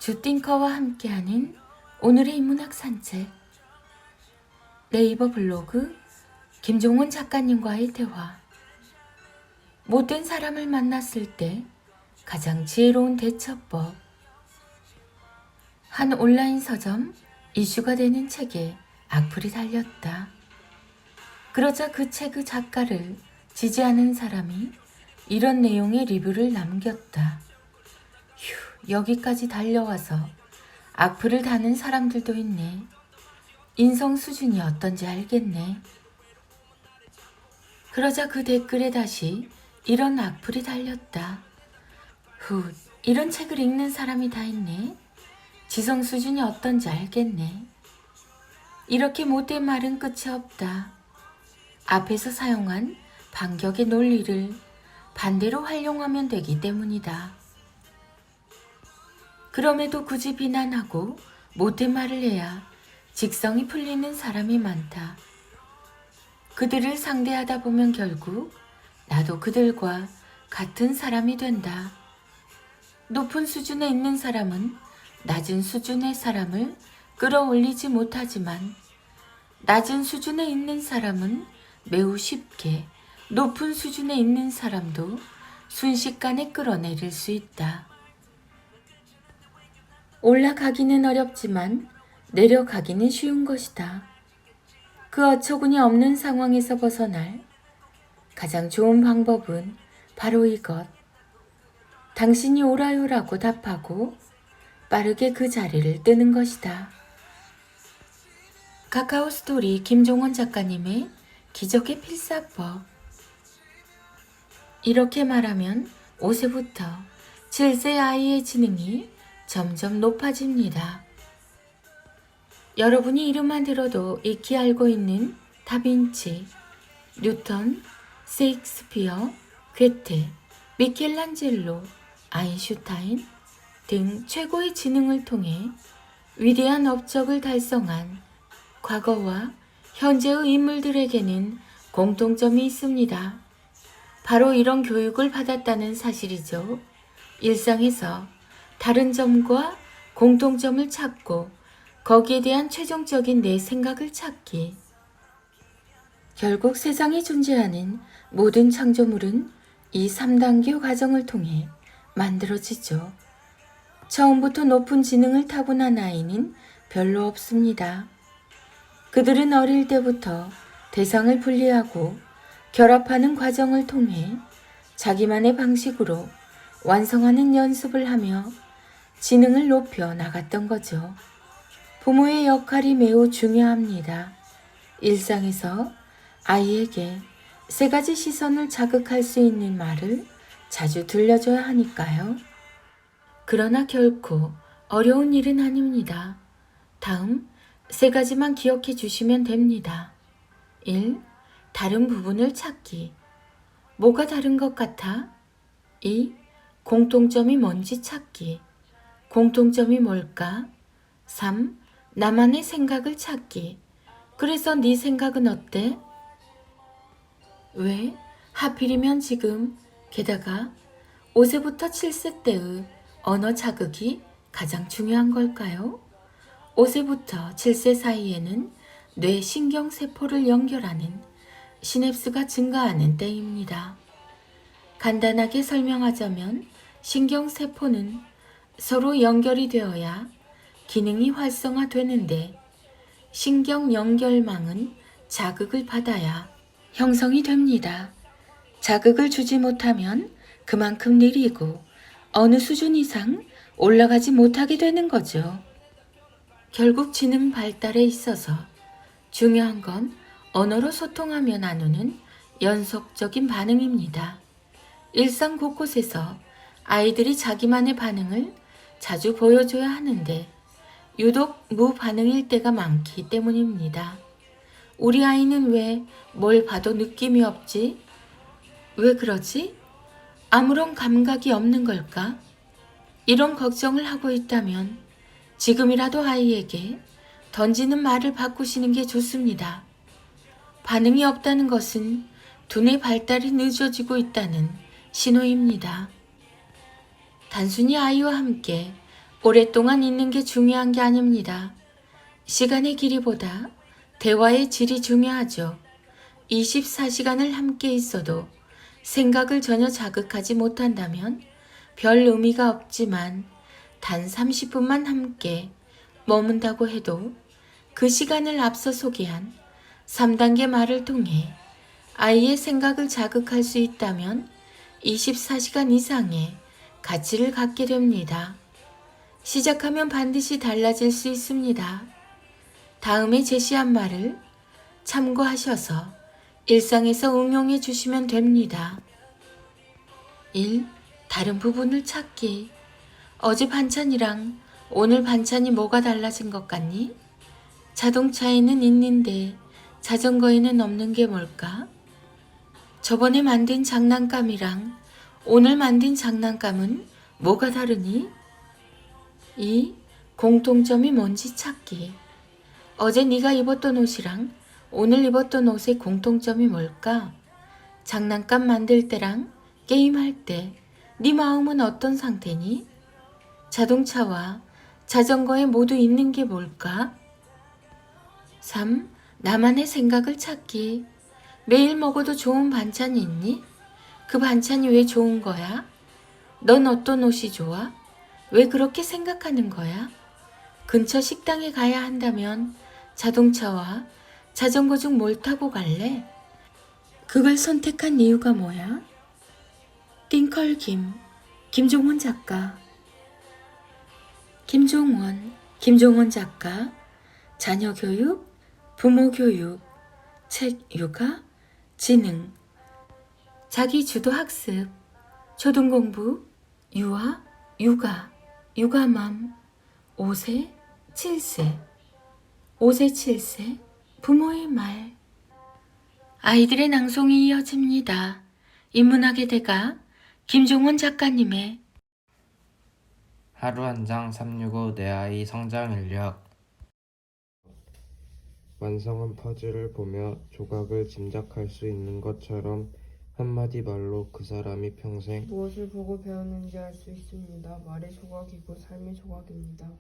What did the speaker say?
주띵커와 함께하는 오늘의 인문학 산책. 네이버 블로그 김종원 작가님과의 대화. 못된 사람을 만났을 때 가장 지혜로운 대처법. 한 온라인 서점 이슈가 되는 책에 악플이 달렸다. 그러자 그 책의 작가를 지지하는 사람이 이런 내용의 리뷰를 남겼다. 휴, 여기까지 달려와서 악플을 다는 사람들도 있네. 인성 수준이 어떤지 알겠네. 그러자 그 댓글에 다시 이런 악플이 달렸다. 후, 이런 책을 읽는 사람이 다 있네. 지성 수준이 어떤지 알겠네. 이렇게 못된 말은 끝이 없다. 앞에서 사용한 반격의 논리를 반대로 활용하면 되기 때문이다. 그럼에도 굳이 비난하고 못된 말을 해야 직성이 풀리는 사람이 많다. 그들을 상대하다 보면 결국 나도 그들과 같은 사람이 된다. 높은 수준에 있는 사람은 낮은 수준의 사람을 끌어올리지 못하지만 낮은 수준에 있는 사람은 매우 쉽게 높은 수준에 있는 사람도 순식간에 끌어내릴 수 있다. 올라가기는 어렵지만 내려가기는 쉬운 것이다. 그 어처구니 없는 상황에서 벗어날 가장 좋은 방법은 바로 이것. 당신이 옳아요라고 답하고 빠르게 그 자리를 뜨는 것이다. 카카오 스토리 김종원 작가님의 기적의 필사법. 이렇게 말하면 5세부터 7세 아이의 지능이 점점 높아집니다. 여러분이 이름만 들어도 익히 알고 있는 다빈치, 뉴턴, 세익스피어, 괴테, 미켈란젤로, 아인슈타인 등 최고의 지능을 통해 위대한 업적을 달성한 과거와 현재의 인물들에게는 공통점이 있습니다. 바로 이런 교육을 받았다는 사실이죠. 일상에서 다른 점과 공통점을 찾고 거기에 대한 최종적인 내 생각을 찾기. 결국 세상에 존재하는 모든 창조물은 이 3단계 과정을 통해 만들어지죠. 처음부터 높은 지능을 타고난 아이는 별로 없습니다. 그들은 어릴 때부터 대상을 분리하고 결합하는 과정을 통해 자기만의 방식으로 완성하는 연습을 하며 지능을 높여 나갔던 거죠. 부모의 역할이 매우 중요합니다. 일상에서 아이에게 3가지 시선을 자극할 수 있는 말을 자주 들려줘야 하니까요. 그러나 결코 어려운 일은 아닙니다. 다음 3가지만 기억해 주시면 됩니다. 1. 다른 부분을 찾기. 뭐가 다른 것 같아? 2. 공통점이 뭔지 찾기. 공통점이 뭘까? 3. 나만의 생각을 찾기. 그래서 네 생각은 어때? 왜? 하필이면 지금, 게다가 5세부터 7세 때의 언어 자극이 가장 중요한 걸까요? 5세부터 7세 사이에는 뇌 신경세포를 연결하는 시냅스가 증가하는 때입니다. 간단하게 설명하자면 신경세포는 서로 연결이 되어야 기능이 활성화되는데 신경연결망은 자극을 받아야 형성이 됩니다. 자극을 주지 못하면 그만큼 느리고 어느 수준 이상 올라가지 못하게 되는 거죠. 결국 지능 발달에 있어서 중요한 건 언어로 소통하며 나누는 연속적인 반응입니다. 일상 곳곳에서 아이들이 자기만의 반응을 자주 보여줘야 하는데 유독 무반응일 때가 많기 때문입니다. 우리 아이는 왜 뭘 봐도 느낌이 없지? 왜 그러지? 아무런 감각이 없는 걸까? 이런 걱정을 하고 있다면 지금이라도 아이에게 던지는 말을 바꾸시는 게 좋습니다. 반응이 없다는 것은 두뇌 발달이 늦어지고 있다는 신호입니다. 단순히 아이와 함께 오랫동안 있는 게 중요한 게 아닙니다. 시간의 길이보다 대화의 질이 중요하죠. 24시간을 함께 있어도 생각을 전혀 자극하지 못한다면 별 의미가 없지만 단 30분만 함께 머문다고 해도 그 시간을 앞서 소개한 3단계 말을 통해 아이의 생각을 자극할 수 있다면 24시간 이상의 가치를 갖게 됩니다. 시작하면 반드시 달라질 수 있습니다. 다음에 제시한 말을 참고하셔서 일상에서 응용해 주시면 됩니다. 1. 다른 부분을 찾기. 어제 반찬이랑 오늘 반찬이 뭐가 달라진 것 같니? 자동차에는 있는데 자전거에는 없는 게 뭘까? 저번에 만든 장난감이랑 오늘 만든 장난감은 뭐가 다르니? 2. 공통점이 뭔지 찾기. 어제 네가 입었던 옷이랑 오늘 입었던 옷의 공통점이 뭘까? 장난감 만들 때랑 게임할 때 네 마음은 어떤 상태니? 자동차와 자전거에 모두 있는 게 뭘까? 3. 나만의 생각을 찾기. 매일 먹어도 좋은 반찬이 있니? 그 반찬이 왜 좋은 거야? 넌 어떤 옷이 좋아? 왜 그렇게 생각하는 거야? 근처 식당에 가야 한다면 자동차와 자전거 중 뭘 타고 갈래? 그걸 선택한 이유가 뭐야? 띵컬김, 김종원 작가. 김종원 작가. 자녀 교육, 부모 교육, 책 육아, 지능, 자기 주도 학습, 초등공부, 유아, 육아, 육아맘, 5세, 7세, 5세, 7세, 부모의 말. 아이들의 낭송이 이어집니다. 인문학의 대가 김종원 작가님의 하루 한 장 365 내 아이 성장 인력. 완성한 퍼즐을 보며 조각을 짐작할 수 있는 것처럼 한마디 말로 그 사람이 평생 무엇을 보고 배웠는지 알 수 있습니다. 말의 조각이고 삶의 조각입니다.